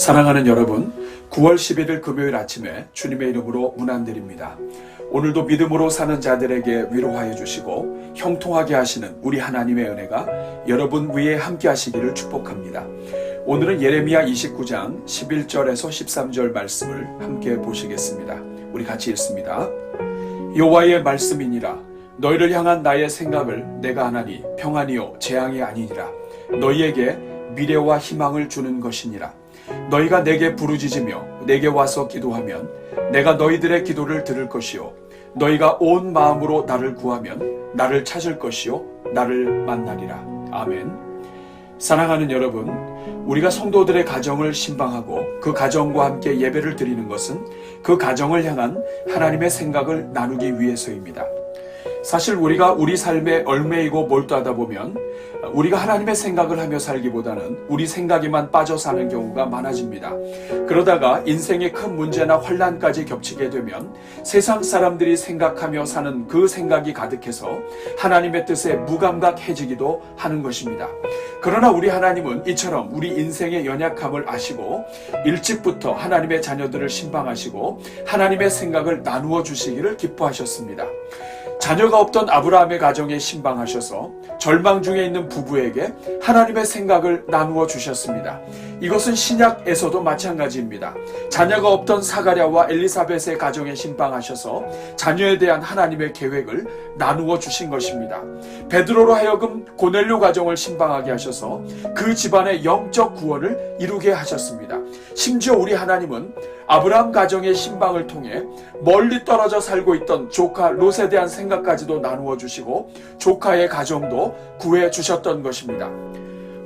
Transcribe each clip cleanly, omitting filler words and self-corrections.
사랑하는 여러분, 9월 11일 금요일 아침에 주님의 이름으로 문안드립니다. 오늘도 믿음으로 사는 자들에게 위로하여 주시고 형통하게 하시는 우리 하나님의 은혜가 여러분 위에 함께 하시기를 축복합니다. 오늘은 예레미야 29장 11절에서 13절 말씀을 함께 보시겠습니다. 우리 같이 읽습니다. 여호와의 말씀이니라. 너희를 향한 나의 생각을 내가 아나니 평안이요 재앙이 아니니라. 너희에게 미래와 희망을 주는 것이니라. 너희가 내게 부르짖으며 내게 와서 기도하면 내가 너희들의 기도를 들을 것이요 너희가 온 마음으로 나를 구하면 나를 찾을 것이요 나를 만나리라. 아멘. 사랑하는 여러분, 우리가 성도들의 가정을 신방하고 그 가정과 함께 예배를 드리는 것은 그 가정을 향한 하나님의 생각을 나누기 위해서입니다. 사실 우리가 우리 삶에 얽매이고 몰두하다 보면 우리가 하나님의 생각을 하며 살기보다는 우리 생각에만 빠져 사는 경우가 많아집니다. 그러다가 인생의 큰 문제나 환난까지 겹치게 되면 세상 사람들이 생각하며 사는 그 생각이 가득해서 하나님의 뜻에 무감각해지기도 하는 것입니다. 그러나 우리 하나님은 이처럼 우리 인생의 연약함을 아시고 일찍부터 하나님의 자녀들을 신방하시고 하나님의 생각을 나누어 주시기를 기뻐하셨습니다. 자녀가 없던 아브라함의 가정에 신방하셔서 절망 중에 있는 부부에게 하나님의 생각을 나누어 주셨습니다. 이것은 신약에서도 마찬가지입니다. 자녀가 없던 사가랴와 엘리사벳의 가정에 신방하셔서 자녀에 대한 하나님의 계획을 나누어 주신 것입니다. 베드로로 하여금 고넬료 가정을 신방하게 하셔서 그 집안의 영적 구원을 이루게 하셨습니다. 심지어 우리 하나님은 아브라함 가정의 신방을 통해 멀리 떨어져 살고 있던 조카 롯에 대한 생각까지도 나누어 주시고 조카의 가정도 구해 주셨던 것입니다.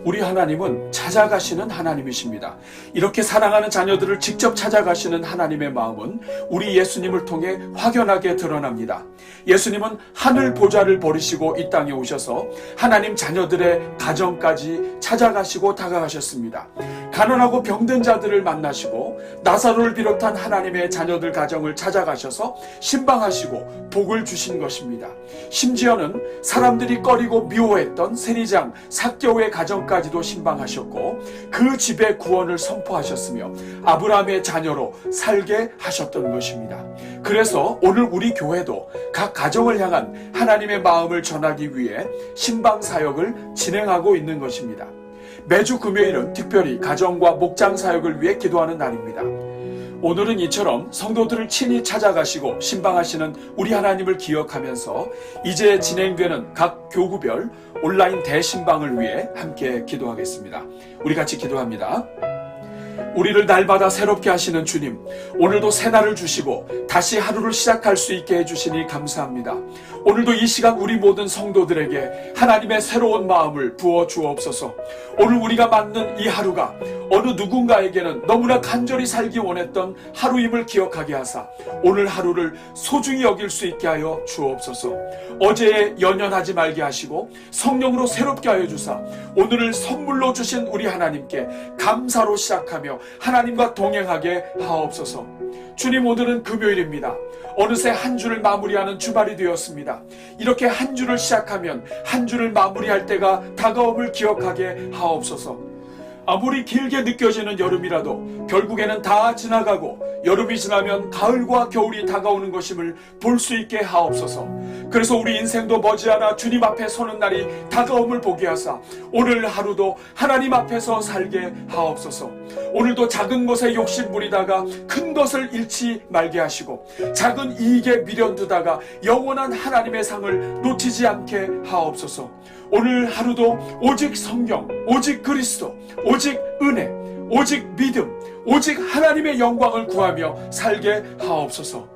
우리 하나님은 찾아가시는 하나님이십니다. 이렇게 사랑하는 자녀들을 직접 찾아가시는 하나님의 마음은 우리 예수님을 통해 확연하게 드러납니다. 예수님은 하늘 보좌를 버리시고 이 땅에 오셔서 하나님 자녀들의 가정까지 찾아가시고 다가가셨습니다. 가난하고 병든 자들을 만나시고 나사로를 비롯한 하나님의 자녀들 가정을 찾아가셔서 신방하시고 복을 주신 것입니다. 심지어는 사람들이 꺼리고 미워했던 세리장 삭개오의 가정까지도 신방하셨고 그 집의 구원을 선포하셨으며 아브라함의 자녀로 살게 하셨던 것입니다. 그래서 오늘 우리 교회도 각 가정을 향한 하나님의 마음을 전하기 위해 신방 사역을 진행하고 있는 것입니다. 매주 금요일은 특별히 가정과 목장 사역을 위해 기도하는 날입니다. 오늘은 이처럼 성도들을 친히 찾아가시고 신방하시는 우리 하나님을 기억하면서 이제 진행되는 각 교구별 온라인 대신방을 위해 함께 기도하겠습니다. 우리 같이 기도합니다. 우리를 날마다 새롭게 하시는 주님, 오늘도 새날을 주시고 다시 하루를 시작할 수 있게 해주시니 감사합니다. 오늘도 이 시간 우리 모든 성도들에게 하나님의 새로운 마음을 부어 주옵소서. 오늘 우리가 맞는 이 하루가 어느 누군가에게는 너무나 간절히 살기 원했던 하루임을 기억하게 하사 오늘 하루를 소중히 여길 수 있게 하여 주옵소서. 어제에 연연하지 말게 하시고 성령으로 새롭게 하여 주사 오늘을 선물로 주신 우리 하나님께 감사로 시작하며 하나님과 동행하게 하옵소서. 주님, 오늘은 금요일입니다. 어느새 한 주를 마무리하는 주말이 되었습니다. 이렇게 한 주를 시작하면 한 주를 마무리할 때가 다가옴을 기억하게 하옵소서. 아무리 길게 느껴지는 여름이라도 결국에는 다 지나가고 여름이 지나면 가을과 겨울이 다가오는 것임을 볼 수 있게 하옵소서. 그래서 우리 인생도 머지않아 주님 앞에 서는 날이 다가옴을 보게 하사 오늘 하루도 하나님 앞에서 살게 하옵소서. 오늘도 작은 것에 욕심 부리다가 큰 것을 잃지 말게 하시고 작은 이익에 미련두다가 영원한 하나님의 상을 놓치지 않게 하옵소서. 오늘 하루도 오직 성경, 오직 그리스도, 오직 은혜, 오직 믿음, 오직 하나님의 영광을 구하며 살게 하옵소서.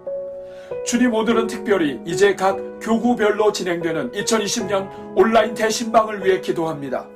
주님, 오늘은 특별히 이제 각 교구별로 진행되는 2020년 온라인 대신방을 위해 기도합니다.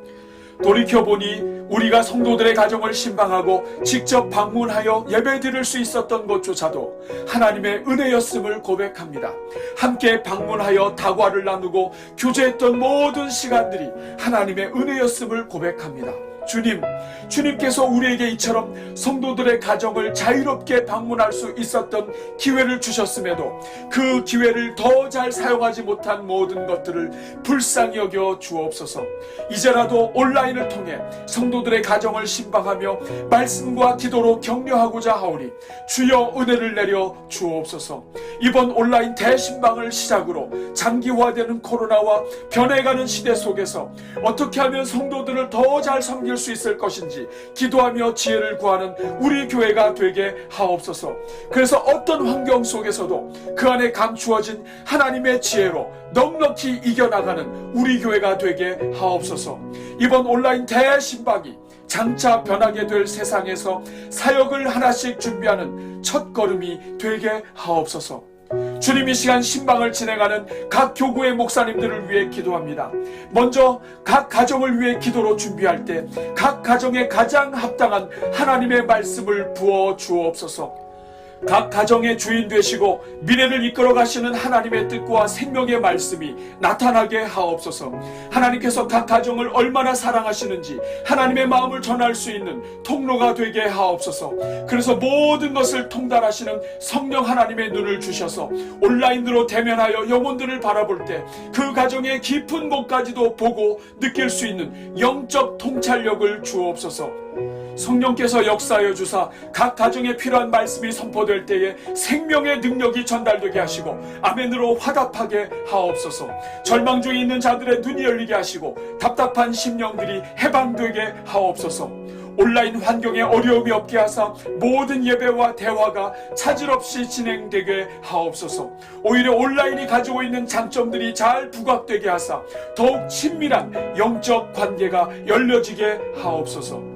돌이켜보니 우리가 성도들의 가정을 신방하고 직접 방문하여 예배드릴 수 있었던 것조차도 하나님의 은혜였음을 고백합니다. 함께 방문하여 다과를 나누고 교제했던 모든 시간들이 하나님의 은혜였음을 고백합니다. 주님께서 우리에게 이처럼 성도들의 가정을 자유롭게 방문할 수 있었던 기회를 주셨음에도 그 기회를 더 잘 사용하지 못한 모든 것들을 불쌍히 여겨 주옵소서. 이제라도 온라인을 통해 성도들의 가정을 신방하며 말씀과 기도로 격려하고자 하오니 주여 은혜를 내려 주옵소서. 이번 온라인 대신방을 시작으로 장기화되는 코로나와 변해가는 시대 속에서 어떻게 하면 성도들을 더 잘 섬길 수 있을 것인지 기도하며 지혜를 구하는 우리 교회가 되게 하옵소서. 그래서 어떤 환경 속에서도 그 안에 감추어진 하나님의 지혜로 넉넉히 이겨나가는 우리 교회가 되게 하옵소서. 이번 온라인 대신방이 장차 변하게 될 세상에서 사역을 하나씩 준비하는 첫걸음이 되게 하옵소서. 주님, 이 시간 신방을 진행하는 각 교구의 목사님들을 위해 기도합니다. 먼저 각 가정을 위해 기도로 준비할 때 각 가정에 가장 합당한 하나님의 말씀을 부어 주옵소서. 각 가정의 주인 되시고 미래를 이끌어 가시는 하나님의 뜻과 생명의 말씀이 나타나게 하옵소서. 하나님께서 각 가정을 얼마나 사랑하시는지 하나님의 마음을 전할 수 있는 통로가 되게 하옵소서. 그래서 모든 것을 통달하시는 성령 하나님의 눈을 주셔서 온라인으로 대면하여 영혼들을 바라볼 때 그 가정의 깊은 곳까지도 보고 느낄 수 있는 영적 통찰력을 주옵소서. 성령께서 역사하여 주사 각 가정에 필요한 말씀이 선포될 때에 생명의 능력이 전달되게 하시고 아멘으로 화답하게 하옵소서. 절망 중에 있는 자들의 눈이 열리게 하시고 답답한 심령들이 해방되게 하옵소서. 온라인 환경에 어려움이 없게 하사 모든 예배와 대화가 차질 없이 진행되게 하옵소서. 오히려 온라인이 가지고 있는 장점들이 잘 부각되게 하사 더욱 친밀한 영적 관계가 열려지게 하옵소서.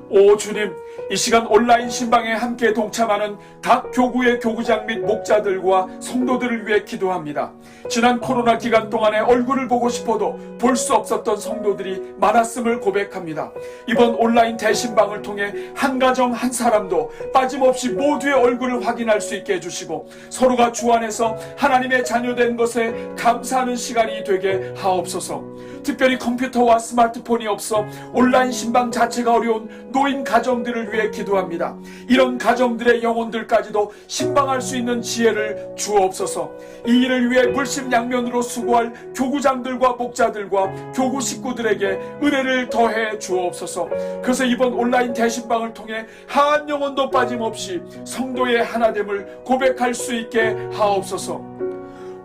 오 주님, 이 시간 온라인 신방에 함께 동참하는 각 교구의 교구장 및 목자들과 성도들을 위해 기도합니다. 지난 코로나 기간 동안에 얼굴을 보고 싶어도 볼 수 없었던 성도들이 많았음을 고백합니다. 이번 온라인 대신방을 통해 한 가정 한 사람도 빠짐없이 모두의 얼굴을 확인할 수 있게 해주시고 서로가 주 안에서 하나님의 자녀된 것에 감사하는 시간이 되게 하옵소서. 특별히 컴퓨터와 스마트폰이 없어 온라인 신방 자체가 어려운 노인 가정들을 위해 기도합니다. 이런 가정들의 영혼들까지도 신방할 수 있는 지혜를 주옵소서. 이 일을 위해 물심양면으로 수고할 교구장들과 목자들과 교구 식구들에게 은혜를 더해 주옵소서. 그래서 이번 온라인 대신방을 통해 한 영혼도 빠짐없이 성도의 하나됨을 고백할 수 있게 하옵소서.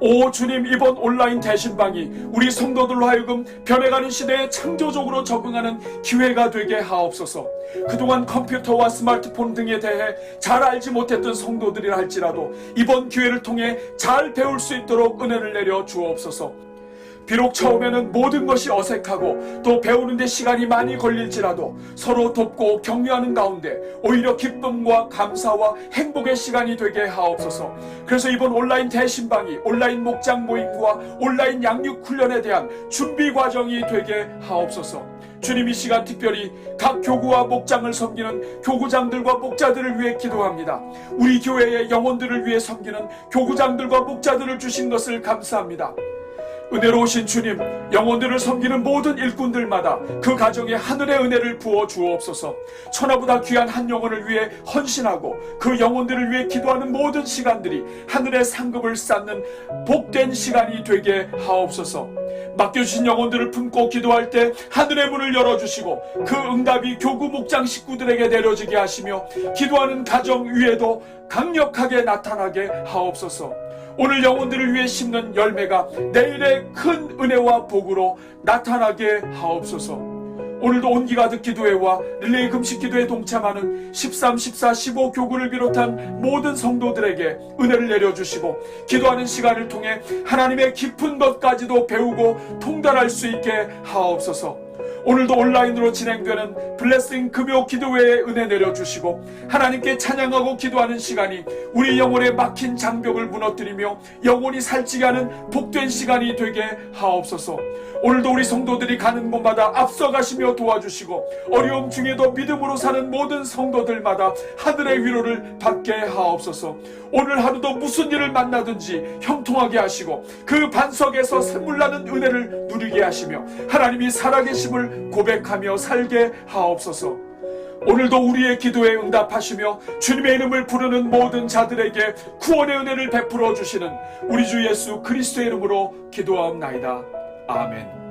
오 주님, 이번 온라인 대신방이 우리 성도들로 하여금 변해가는 시대에 창조적으로 적응하는 기회가 되게 하옵소서. 그동안 컴퓨터와 스마트폰 등에 대해 잘 알지 못했던 성도들이라 할지라도 이번 기회를 통해 잘 배울 수 있도록 은혜를 내려 주옵소서. 비록 처음에는 모든 것이 어색하고 또 배우는데 시간이 많이 걸릴지라도 서로 돕고 격려하는 가운데 오히려 기쁨과 감사와 행복의 시간이 되게 하옵소서. 그래서 이번 온라인 대신방이 온라인 목장 모임과 온라인 양육 훈련에 대한 준비 과정이 되게 하옵소서. 주님, 이 시간 특별히 각 교구와 목장을 섬기는 교구장들과 목자들을 위해 기도합니다. 우리 교회의 영혼들을 위해 섬기는 교구장들과 목자들을 주신 것을 감사합니다. 은혜로우신 주님, 영혼들을 섬기는 모든 일꾼들마다 그 가정에 하늘의 은혜를 부어 주옵소서. 천하보다 귀한 한 영혼을 위해 헌신하고 그 영혼들을 위해 기도하는 모든 시간들이 하늘의 상급을 쌓는 복된 시간이 되게 하옵소서. 맡겨주신 영혼들을 품고 기도할 때 하늘의 문을 열어주시고 그 응답이 교구 목장 식구들에게 내려지게 하시며 기도하는 가정 위에도 강력하게 나타나게 하옵소서. 오늘 영혼들을 위해 심는 열매가 내일의 큰 은혜와 복으로 나타나게 하옵소서. 오늘도 온기 가득 기도회와 릴레이 금식 기도에 동참하는 13, 14, 15 교구를 비롯한 모든 성도들에게 은혜를 내려주시고 기도하는 시간을 통해 하나님의 깊은 것까지도 배우고 통달할 수 있게 하옵소서. 오늘도 온라인으로 진행되는 블레싱 금요 기도회에 은혜 내려주시고 하나님께 찬양하고 기도하는 시간이 우리 영혼의 막힌 장벽을 무너뜨리며 영혼이 살찌게 하는 복된 시간이 되게 하옵소서. 오늘도 우리 성도들이 가는 곳마다 앞서가시며 도와주시고 어려움 중에도 믿음으로 사는 모든 성도들마다 하늘의 위로를 받게 하옵소서. 오늘 하루도 무슨 일을 만나든지 형통하게 하시고 그 반석에서 샘물나는 은혜를 누리게 하시며 하나님이 살아계심을 주님을 고백하며 살게 하옵소서. 오늘도 우리의 기도에 응답하시며 주님의 이름을 부르는 모든 자들에게 구원의 은혜를 베풀어 주시는 우리 주 예수 그리스도의 이름으로 기도하옵나이다. 아멘.